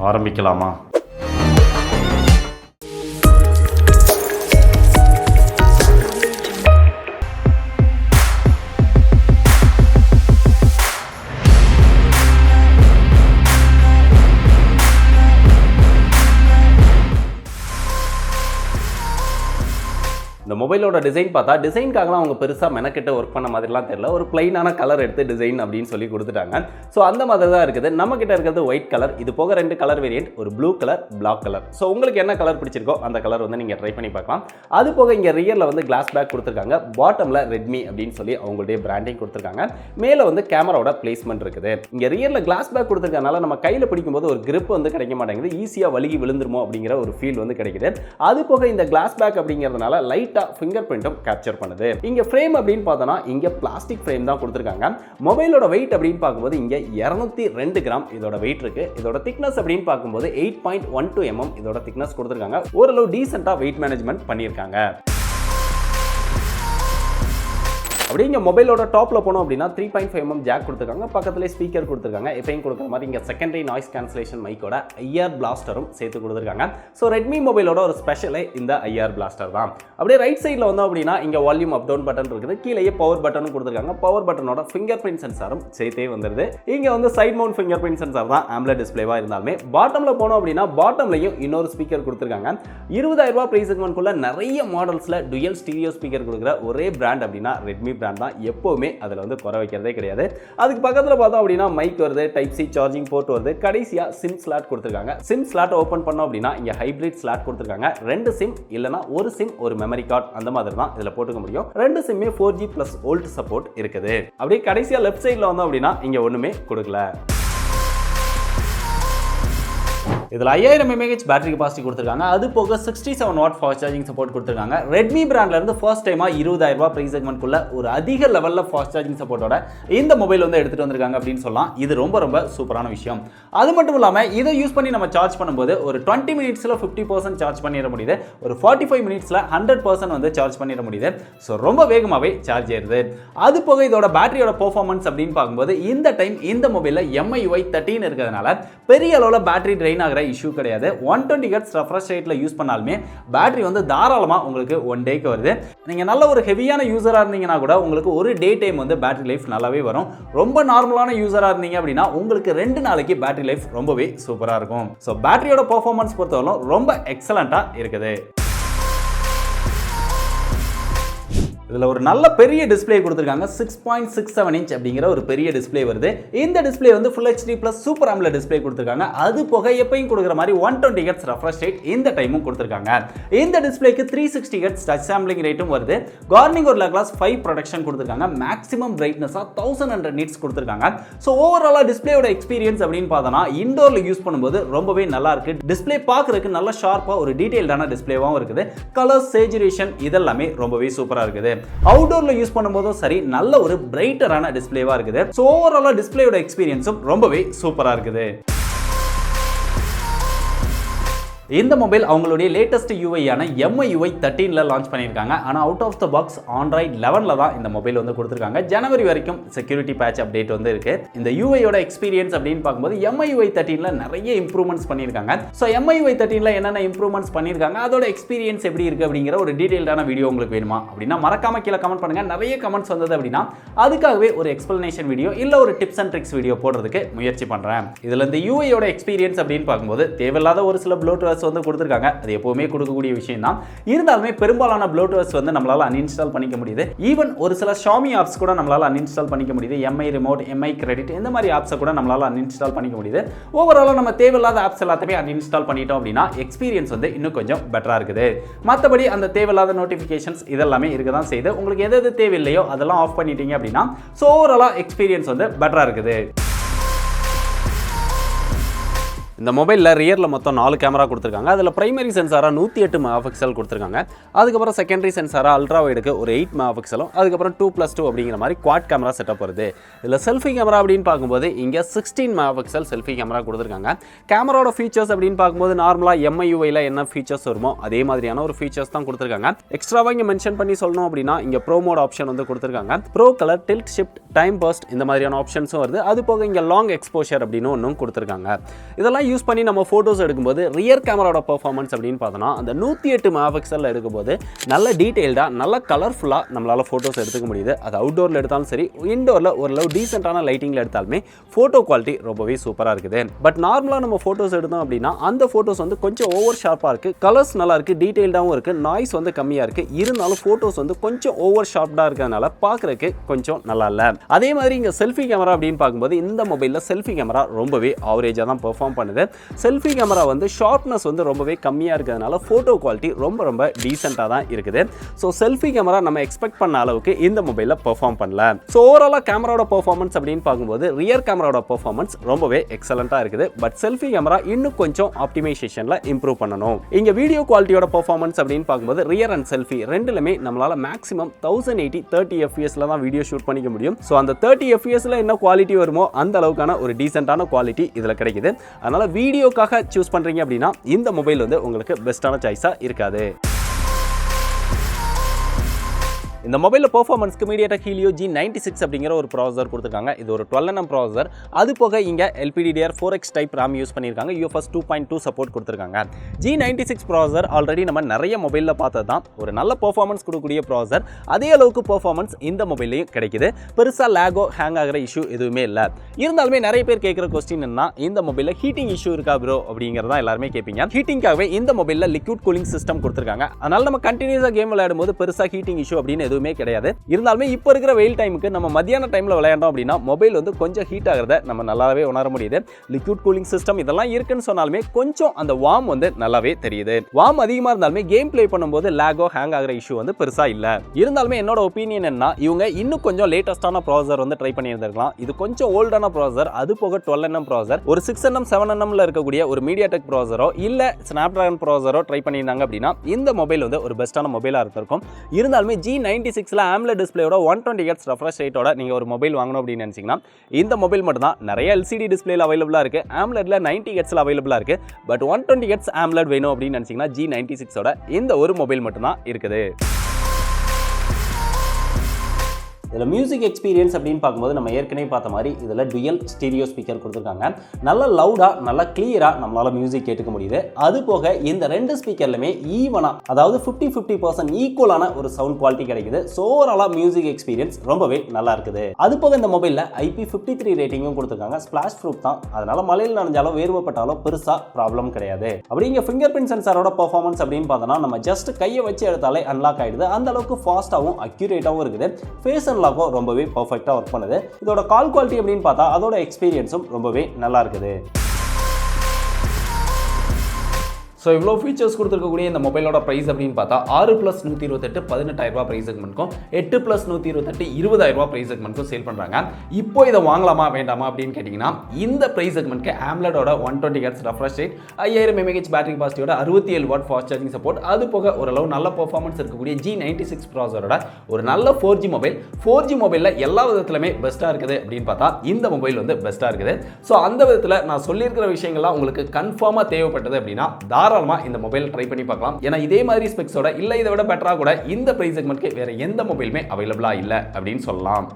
ஆரம்பிக்கலாமா? இந்த மொபைலோட டிசைன் பார்த்தா டிசைனுக்காகலாம் அவங்க பெருசாக மெனக்கிட்ட ஒர்க் பண்ண மாதிரிலாம் தெரியல. ஒரு பிளைனான கலர் எடுத்து டிசைன் அப்படின்னு சொல்லி கொடுத்துட்டாங்க. ஸோ அந்த மாதிரி தான் இருக்குது. நம்ம கிட்ட இருக்கிறது ஒயிட் கலர். இது போக 2 கலர் வேரியன்ட், ஒரு blue colour, black colour. So உங்களுக்கு என்ன கலர் பிடிச்சிருக்கோ அந்த கலர் வந்து நீங்கள் ட்ரை பண்ணி பார்க்கலாம். அது போக இங்கே ரியரில் வந்து கிளாஸ் பேக் கொடுத்துருக்காங்க. பாட்டமில் ரெட்மி அப்படின்னு சொல்லி அவங்களுடைய பிராண்டிங் கொடுத்துருக்காங்க. மேலே வந்து கேமராவோட பிளேஸ்மெண்ட் இருக்குது. இங்கே ரியரில் கிளாஸ் பேக் கொடுத்துருக்கனால நம்ம கையில் பிடிக்கும்போது ஒரு கிரிப் வந்து கிடைக்க மாட்டேங்குது. ஈஸியாக வலிகி விழுந்துருமோ அப்படிங்கிற ஒரு ஃபீல் வந்து கிடைக்குது. அது போக இந்த கிளாஸ் பேக் அப்படிங்கிறதுனால லைட்டாக ஃபிங்கர் பிரிண்ட்டும் கேப்சர் பண்ணுது. இங்க ஃப்ரேம் அப்படின்னு பார்த்தோம்னா இங்க பிளாஸ்டிக் ஃப்ரேம் தான் கொடுத்திருக்காங்க. மொபைலோட வெயிட் அப்படின்னு பார்க்கும்போது இங்க 202 கிராம் இதோட வெயிட் இருக்கு. இதோட திக்னஸ் அப்படின்னு பார்க்கும்போது 8.12 mm இதோட திக்னஸ் கொடுத்திருக்காங்க. ஓரளவு டீசென்ட்டா வெயிட் மேனேஜ்மெண்ட் பண்ணியிருக்காங்க. அப்படியே இங்கே மொபைலோட டாப்பில் போனோம் அப்படின்னா 3.5 mm ஜாக் கொடுத்துருக்காங்க. பக்கத்துலேயே ஸ்பீக்கர் கொடுத்துருக்காங்க. எப்பயும் கொடுக்குற மாதிரி இங்கே செகண்டரி நாய்ஸ் கேன்சலேஷன் மைக்கோட ஐஆர் பிளாஸ்டரும் சேர்த்து கொடுத்துருக்காங்க. ஸோ ரெட்மி மொபைலோட ஒரு ஸ்பெஷலே இந்த ஐஆர் பிளாஸ்டர் தான். அப்படியே ரைட் சைடில் வந்தோம் அப்படின்னா இங்கே வால்யூம் அப் டவுன் பட்டன் இருக்குது. கீழே பவர் பட்டனும் கொடுத்துருக்காங்க. பவர் பட்டனோட ஃபிங்கர் பிரிண்ட் சென்சாரும் சேர்த்தே வந்துருது. இங்கே வந்து side mount finger print sensor தான் AMOLED டிஸ்பிளேவாக இருந்தாலுமே பாட்டமில் போனோம் அப்படின்னா பாட்டம்லையும் இன்னொரு ஸ்பீக்கர் கொடுத்துருக்காங்க. 20,000 ரூபாய் பிரைஸ் செக்மெண்ட்குள்ள நிறைய மாடல்ஸில் டுயல் ஸ்டீரியோ ஸ்பீக்கர் கொடுக்குற ஒரே பிராண்ட் அப்படின்னா ரெட்மி பிராண்ட் தான். எப்பவுமே அதில் வந்து குறை வைக்கிறதே கிடையாது. அதுக்கு பக்கத்தில் பார்த்தோம் அப்படின்னா மைக் வருது, டைப் சி சார்ஜிங் போர்ட் வருது. கடைசியா சிம் ஸ்லாட் கொடுத்துருக்காங்க. சிம் ஸ்லாட் ஓப்பன் பண்ணோம் அப்படின்னா இங்க ஹைபிரிட் ஸ்லாட் கொடுத்துருக்காங்க. 2 சிம் இல்லனா ஒரு சிம் ஒரு மெமரி கார்டு அந்த மாதிரி தான் இதில் போட்டுக்க முடியும். 2 சிம்மே 4G+ வோல்ட் சப்போர்ட் இருக்குது. அப்படியே கடைசியா லெஃப்ட் சைடில் வந்தோம் அப்படின்னா இங்க ஒண்ணுமே கொடுக்கல. இதில் 5000 mAh பேட்டரி கெபாசிட்டி கொடுத்துருக்காங்க. அது போக 67 வாட் ஃபாஸ்ட் சார்ஜிங் சப்போர்ட் கொடுத்துருக்காங்க. ரெட்மி பிராண்ட்ல இருந்து ஃபர்ஸ்ட் டைமா 20,000 ரூபாய் பிரைஸ் செக்மெண்ட்குள்ள ஒரு அதிக லெவலில் ஃபாஸ்ட் சார்ஜிங் சப்போர்ட்டோட இந்த மொபைல் வந்து எடுத்துட்டு வந்திருக்காங்க அப்படின்னு சொல்லலாம். இது ரொம்ப ரொம்ப சூப்பரான விஷயம். அது மட்டும் இல்லாமல் இதை யூஸ் பண்ணி நம்ம சார்ஜ் பண்ணும்போது ஒரு 20 மினிட்ஸில் 50% சார்ஜ் பண்ணிட முடியுது. ஒரு 45 மினிட்ஸில் 100% வந்து சார்ஜ் பண்ணிட முடியுது. ஸோ ரொம்ப வேகமாகவே சார்ஜ் ஏறுது. அது போக இதோட பேட்டரியோட பெர்ஃபார்மன்ஸ் அப்படின்னு பார்க்கும்போது இந்த டைம் இந்த மொபைலில் MIUI 13 இருக்கிறதுனால பெரிய அளவில் பேட்டரி ட்ரெயின் ஆகிற இஷ்யூ கிடையாது. 120 Hz ரெஃப்ரெஷ் ரேட்ல யூஸ் பண்ணாலுமே பேட்டரி வந்து தாராளமா உங்களுக்கு 1 டேக்கு வருது. நீங்க நல்ல ஒரு ஹெவியான யூசரா இருந்தீங்கன்னா கூட உங்களுக்கு ஒரு டே டைம் வந்து பேட்டரி லைஃப் நல்லாவே வரும். ரொம்ப நார்மலான யூசரா இருந்தீங்க அப்படின்னா உங்களுக்கு 2 நாளைக்கு பேட்டரி லைஃப் ரொம்பவே சூப்பரா இருக்கும். ஸோ பேட்டரியோட பெர்ஃபார்மன்ஸ் பொறுத்தவரை ரொம்ப எக்ஸலண்டா இருக்குது. இதில் ஒரு நல்ல பெரிய டிஸ்பிளே கொடுத்துருக்காங்க. 6.67 இன்ச் அப்படிங்கிற ஒரு பெரிய டிஸ்பிளே வருது. இந்த டிஸ்பிளே வந்து Full HD+ super AMOLED display கொடுத்துருக்காங்க. அது போக எப்பயும் கொடுக்குற மாதிரி 120 Hz ரெஃப்ரெஷ் ரேட் இந்த டைமும் கொடுத்துருக்காங்க. இந்த டிஸ்பிளேக்கு 360 Hz டச் சாம்பிளிங் ரேட்டும் வருது. கார்னிங் ஒரு கிளாஸ் 5 ப்ரொடக்ஷன் கொடுத்துருக்காங்க. மேக்ஸிமம் பிரைட்னஸாக 1100 nits கொடுத்துருக்காங்க. ஸோ ஓவராலாக டிஸ்பிளேயோட எக்ஸ்பீரியன்ஸ் அப்படின்னு பார்த்தோன்னா இண்டோரில் யூஸ் பண்ணும்போது ரொம்பவே நல்லா இருக்கு. டிஸ்பிளே பார்க்கறதுக்கு நல்ல ஷார்ப்பாக ஒரு டீடைல்டான டிஸ்பிளேவாகவும் இருக்குது. கலர் சேச்சுரேஷன் இதெல்லாமே ரொம்பவே சூப்பராக இருக்குது. அவுட்டோர்ல யூஸ் பண்ணும்போதும் சரி நல்ல ஒரு பிரைட்டரான டிஸ்பிளேவா இருக்குது. சோ ஓவராலா டிஸ்பிளேயோட எக்ஸ்பீரியன்ஸும் ரொம்பவே சூப்பரா இருக்குது. இந்த மொபைல் அவங்களுடைய லேட்டஸ்ட் யூஐயான MIUI 13ல லான்ச் பண்ணியிருக்காங்க. ஆனால் out of the box Android 11ல தான் இந்த மொபைல் வந்து கொடுத்துருக்காங்க. ஜனவரி வரைக்கும் செக்யூரிட்டி பேட்ச் அப்டேட் வந்து இருக்கு. இந்த யூஐயோட எக்ஸ்பீரியன்ஸ் அப்படின்னு பார்க்கும்போது MIUI 13ல நிறைய இம்ப்ரூவ்மெண்ட்ஸ் பண்ணியிருக்காங்க. ஸோ MIUI 13ல என்னென்ன இம்ப்ரூவ்மெண்ட்ஸ் பண்ணியிருக்காங்க அதோட எக்ஸ்பீரியன்ஸ் எப்படி இருக்கு அப்படிங்கிற ஒரு டீடைல்டான வீடியோ உங்களுக்கு வேணுமா அப்படின்னா மறக்காம கீழே கமெண்ட் பண்ணுங்க. நிறைய கமெண்ட்ஸ் வந்தது அப்படின்னா அதுக்காகவே ஒரு எக்ஸ்பிளனேஷன் வீடியோ இல்லை ஒரு டிப்ஸ் அண்ட் ட்ரிக்ஸ் வீடியோ போடுறதுக்கு முயற்சி பண்றேன். இதுல இந்த யூஐயோட எக்ஸ்பீரியன்ஸ் அப்படின்னு பார்க்கும்போது தேவையில்லாத ஒரு சில ப்ளூடூத் வந்து கொடுத்திருக்காங்க. அது எப்பவுமே கொடுக்கக்கூடிய விஷயம் தான். இருந்தாலுமே பெரும்பாலான ப்ளூடூத் வந்து நம்மளால அன்இன்ஸ்டால் பண்ணிக்க முடியுது. ஈவன் ஒரு சில Xiaomi ஆப்ஸ் கூட நம்மளால அன்இன்ஸ்டால் பண்ணிக்க முடியுது. MI ரிமோட், MI கிரெடிட் இந்த மாதிரி ஆப்ஸை கூட நம்மளால அன்இன்ஸ்டால் பண்ணிக்க முடியுது. ஓவராலா நம்ம தேவையில்லாத ஆப்ஸ் எல்லாத்தையுமே அன்இன்ஸ்டால் பண்ணிட்டோம் அப்படின்னா எக்ஸ்பீரியன்ஸ் வந்து இன்னும் கொஞ்சம் பெட்டரா இருக்குது. மற்றபடி அந்த தேவையில்லாத நோட்டிஃபிகேஷன்ஸ் இதெல்லாமே இருக்க தான் செய்யுது. உங்களுக்கு எது எது தேவையில்லையோ அதெல்லாம் ஆஃப் பண்ணிட்டீங்க அப்படின்னா ஸோ ஓவராலா எக்ஸ்பீரியன்ஸ் வந்து பெட்டரா இருக்குது. இந்த மொபைலில் ரியரில் மொத்தம் 4 கேமரா கொடுத்துருக்காங்க. அதில் பிரைமரி சென்சாராக 108 மெகாபிக்சல் கொடுத்துருக்காங்க. அதுக்கப்புறம் செகண்டரி சென்சாராக அல்ட்ரா வைடுக்கு ஒரு 8 மெகாபிக்சலும் அதுக்கப்புறம் 2+2 அப்படிங்கிற மாதிரி குவாட் கேமரா செட்டப் வருது. இதில் செல்ஃபி கேமரா அப்படின்னு பார்க்கும்போது இங்கே 16 மெகாபிக்சல் செல்ஃபி கேமரா கொடுத்துருக்காங்க. கேமராவோட ஃபீச்சர்ஸ் அப்படின்னு பார்க்கும்போது நார்மலாக MIUIயில் என்ன ஃபீச்சர்ஸ் வருமோ அதே மாதிரியான ஒரு ஃபீச்சர்ஸ் தான் கொடுத்துருக்காங்க. எக்ஸ்ட்ராவாக இங்கே மென்ஷன் பண்ணி சொல்லணும் அப்படின்னா இங்கே ப்ரோ மோட் ஆப்ஷன் வந்து கொடுத்துருக்காங்க. Pro colour, tilt shift, time first இந்த மாதிரியான ஆப்ஷன்ஸும் வருது. அது போக இங்கே லாங் எக்ஸ்போஷர் அப்படின்னு ஒன்றும் கொடுத்துருக்காங்க. இதெல்லாம் இதெல்லாம் யூஸ் பண்ணி நம்ம ஃபோட்டோஸ் எடுக்கும்போது ரியர் கேமராவோட பெர்ஃபார்மன்ஸ் அப்படின்னு பார்த்தோன்னா அந்த 108 மெகாபிக்சலில் எடுக்கும்போது நல்ல டீட்டெயில்டாக நல்ல கலர்ஃபுல்லாக நம்மளால் ஃபோட்டோஸ் எடுத்துக்க முடியுது. அது அவுட்டோரில் எடுத்தாலும் சரி, இன்டோரில் ஓரளவு டீசென்ட்டான லைட்டிங்கில் எடுத்தாலுமே ஃபோட்டோ குவாலிட்டி ரொம்பவே சூப்பராக இருக்குது. பட் நார்மலாக நம்ம ஃபோட்டோஸ் எடுத்தோம் அப்படின்னா அந்த ஃபோட்டோஸ் வந்து கொஞ்சம் ஓவர் ஷார்ப்பாக இருக்குது, கலர்ஸ் நல்லா இருக்குது, டீட்டெயில்டாகவும் இருக்குது, நாய்ஸ் வந்து கம்மியாக இருக்குது. இருந்தாலும் ஃபோட்டோஸ் வந்து கொஞ்சம் ஓவர் ஷார்ப்டாக இருக்கிறதுனால பார்க்குறதுக்கு கொஞ்சம் நல்லா இல்லை. அதே மாதிரி இங்கே செல்ஃபி கேமரா அப்படின்னு பார்க்கும்போது இந்த மொபைலில் செல்ஃபி கேமரா ரொம்பவே ஆவரேஜாக தான் பெர்ஃபார்ம் பண்ணுது. செல்ஃபி கேமரா வந்து ஷார்ப்னஸ் வந்து ரொம்பவே கம்மியாக இருக்கிறதுனால ஃபோட்டோ குவாலிட்டி ரொம்ப டீசென்ட்டாக தான் இருக்குது. ஸோ செல்ஃபி கேமரா நம்ம எக்ஸ்பெக்ட் பண்ண அளவுக்கு இந்த மொபைலில் பெர்ஃபார்ம் பண்ணல. ஸோ ஓவராலாக கேமராவோட பெர்ஃபார்மன்ஸ் அப்படின்னு பார்க்கும்போது ரியர் கேமராவோட பெர்ஃபார்மன்ஸ் ரொம்பவே எக்ஸலண்ட்டாக இருக்குது. பட் செல்ஃபி கேமரா இன்னும் கொஞ்சம் ஆப்டிமைசேஷனில் இம்ப்ரூவ் பண்ணணும். இங்கே வீடியோ குவாலிட்டியோட பெர்ஃபார்மன்ஸ் அப்படின்னு பார்க்கும்போது ரியர் அண்ட் செல்ஃபி ரெண்டுலுமே நம்மளால் மேக்ஸிமம் 1080 30 fps தான் வீடியோ ஷூட் பண்ணிக்க முடியும். ஸோ அந்த 30 fps என்ன குவாலிட்டி வருமோ அந்த அளவுக்கான ஒரு டீசென்ட்டான குவாலிட்டி இதில் கிடைக்குது. அதனால் வீடியோக்காக சூஸ் பண்ணுறீங்க அப்படின்னா இந்த மொபைல் வந்து உங்களுக்கு பெஸ்ட்டான சாய்ஸாக இருக்காது. இந்த மொபைலில் பெர்ஃபார்மன்ஸ்க்கு Mediatek Helio G96 அப்படிங்கிற ஒரு ப்ராசஸர் கொடுத்துருக்காங்க. இது ஒரு 12nm ப்ராசஸர். அது போக இங்கே LPDDR4X டைப் RAM யூஸ் பண்ணியிருக்காங்க. UFS 2.2 சப்போர்ட் கொடுத்துருக்காங்க. G96 ப்ராசஸர் ஆல்ரெடி நம்ம நிறைய மொபைலில் பார்த்தது தான். ஒரு நல்ல பெர்ஃபார்மன்ஸ் கொடுக்கக்கூடிய ப்ராசஸர். அதே அளவுக்கு பெர்ஃபார்மன்ஸ் இந்த மொபைல்லையும் கிடைக்குது. பெருசாக லேகோ ஹேங் ஆகிற இஷ்யூ எதுவுமே இல்லை. இருந்தாலுமே நிறைய பேர் கேட்குற கொஸ்டின் என்ன, இந்த மொபைலில் ஹீட்டிங் இஷ்யூ இருக்கா ப்ரோ அப்படிங்கிறதா எல்லாருமே கேட்பீங்க. ஹீட்டிங்காகவே இந்த மொபைலில் லிக்விட் கூலிங் சிஸ்டம் கொடுத்துருக்காங்க. அதனால நம்ம கண்டினியூஸாக கேம் விளையாடும் போது பெருசாக ஹீட்டிங் இஷ்யூ அப்படின்னு எதுவுமே கிடையாது. இருந்தாலுமே இப்போ இருக்கிற வெயில் டைமுக்கு நம்ம மத்தியான டைமில் விளையாண்டோம் அப்படின்னா மொபைல் வந்து கொஞ்சம் ஹீட் ஆகிறத நம்ம நல்லாவே உணர முடியுது. லிக்விட் கூலிங் சிஸ்டம் இதெல்லாம் இருக்குன்னு சொன்னாலுமே கொஞ்சம் அந்த வார்ம் வந்து நல்லாவே தெரியுது. வார்ம் அதிகமாக இருந்தாலுமே கேம் பிளே பண்ணும்போது லேகோ ஹேங் ஆகிற இஷ்யூ வந்து பெருசா இல்லை. இருந்தாலுமே என்னோட ஒப்பீனியன் என்ன, இவங்க இன்னும் கொஞ்சம் லேட்டஸ்டான ப்ராசஸர் வந்து ட்ரை பண்ணியிருந்திருக்கலாம். இது கொஞ்சம் ஓல்டான ப்ராசஸர், அது போக 12nm ப்ராசஸர், ஒரு 6nm 7nmல இருக்கக்கூடிய ஒரு Mediatek ப்ராசஸரோ இல்ல Snapdragon ப்ராசஸரோ ட்ரை பண்ணியிருந்தாங்க அப்படின்னா இந்த மொபைல் வந்து ஒரு பெஸ்ட்டான மொபைலாக இருந்திருக்கும். இருந்தாலுமே G96ல AMOLED டிஸ்பிளேயோட 120Hz ரெஃப்ரெஷ் ரேட்டோட நீங்கள் ஒரு மொபைல் வாங்கணும் அப்படின்னு நினச்சிங்கன்னா இந்த மொபைல் மட்டும் தான். நிறைய LCD டிஸ்பிளேல அவைலபிளாக இருக்குது, AMOLEDல 90Hzல அவைலபிளாக இருக்குது. பட் 120Hz AMOLED வேணும் அப்படின்னு நினச்சிங்கன்னா G96ஓட இந்த ஒரு மொபைல் மட்டும் தான் இருக்குது. இதில் மியூசிக் எக்ஸ்பீரியன்ஸ் அப்படின்னு பார்க்கும்போது நம்ம ஏற்கனவே பார்த்த மாதிரி இதில் டுயல் ஸ்டீரியோ ஸ்பீக்கர் கொடுத்துருக்காங்க. நல்ல லவுடாக நல்ல கிளியராக நம்மளால் மியூசிக் கேட்டுக்க முடியுது. அது போக இந்த ரெண்டு ஸ்பீக்கர்லையுமே ஈவனாக, அதாவது 50% ஈக்குவலான ஒரு சவுண்ட் குவாலிட்டி கிடைக்குது. ஸோ ஓவராலாக மியூசிக் எக்ஸ்பீரியன்ஸ் ரொம்பவே நல்லா இருக்குது. அது போக இந்த மொபைலில் IP53 ரேட்டிங்கும் கொடுத்துருக்காங்க. ஸ்பிளாஷ் ப்ரூஃப் தான், அதனால மழையில் நனைஞ்சாலும் வேர்வப்பட்டாலும் பெருசாக ப்ராப்ளம் கிடையாது. அப்படி இங்கே ஃபிங்கர் பிரிண்ட் சென்சாரோட பர்ஃபார்மன்ஸ் அப்படின்னு பார்த்தோன்னா நம்ம ஜஸ்ட் கையை வச்சு எடுத்தாலே அன்லாக் ஆகிடுது. அந்த அளவுக்கு ஃபாஸ்ட்டாகவும் அக்யூரேட்டாகவும் இருக்குது. ஃபேஸ் ரொம்பவே பர்ஃபெக்ட்டா ஒர்க் பண்ணுது. இதோட கால் குவாலிட்டி அப்படின்னு பார்த்தா அதோட எக்ஸ்பீரியன்ஸும் ரொம்பவே நல்லா இருக்குது. ஸோ இவ்வளோ ஃபீச்சர்ஸ் கொடுத்துருக்கக்கூடிய இந்த மொபைலோட ப்ரைஸ் அப்படின்னு பார்த்தா 6+128 18,000 ப்ரைஸ் செக்மெண்ட்க்கும் 8+128 20,000 ப்ரைஸ் செக்மெண்ட்க்கும் சேல் பண்ணுறாங்க. இப்போ இதை வாங்கலாமா வேண்டாமா அப்படின்னு கேட்டிங்கன்னா இந்த ப்ரைஸ் செக்மெண்ட்க்கு AMOLEDோட 120Hz refresh rate, 5000 mAh battery கெப்பாசிட்டியோட 67W ஃபாஸ்ட் சார்ஜிங் சப்போர்ட், அது போக ஓரளவு நல்ல பர்ஃபார்மன்ஸ் இருக்கக்கூடிய G96 ப்ராசஸரோட ஒரு நல்ல 4G மொபைல். 4G மொபைலில் எல்லா விதத்துலையுமே பெஸ்ட்டாக இருக்குது அப்படின்னு பார்த்தா இந்த மொபைல் வந்து பெஸ்ட்டாக இருக்குது. ஸோ அந்த விதத்தில் நான் சொல்லியிருக்கிற விஷயங்கள்லாம் உங்களுக்கு கன்ஃபார்மாக தேவைப்பட்டது அப்படின்னா இந்த மொபைல் ட்ரை பண்ணி பார்க்கலாம். ஏன்னா இதே மாதிரி ஸ்பெக்ஸோட இல்ல இதை விட பெட்டரா கூட இந்த பிரைஸ் செக்மெண்ட்க்கு வேற எந்த மொபைலுமே அவைலபிளா இல்ல அப்படின்னு சொல்லலாம்.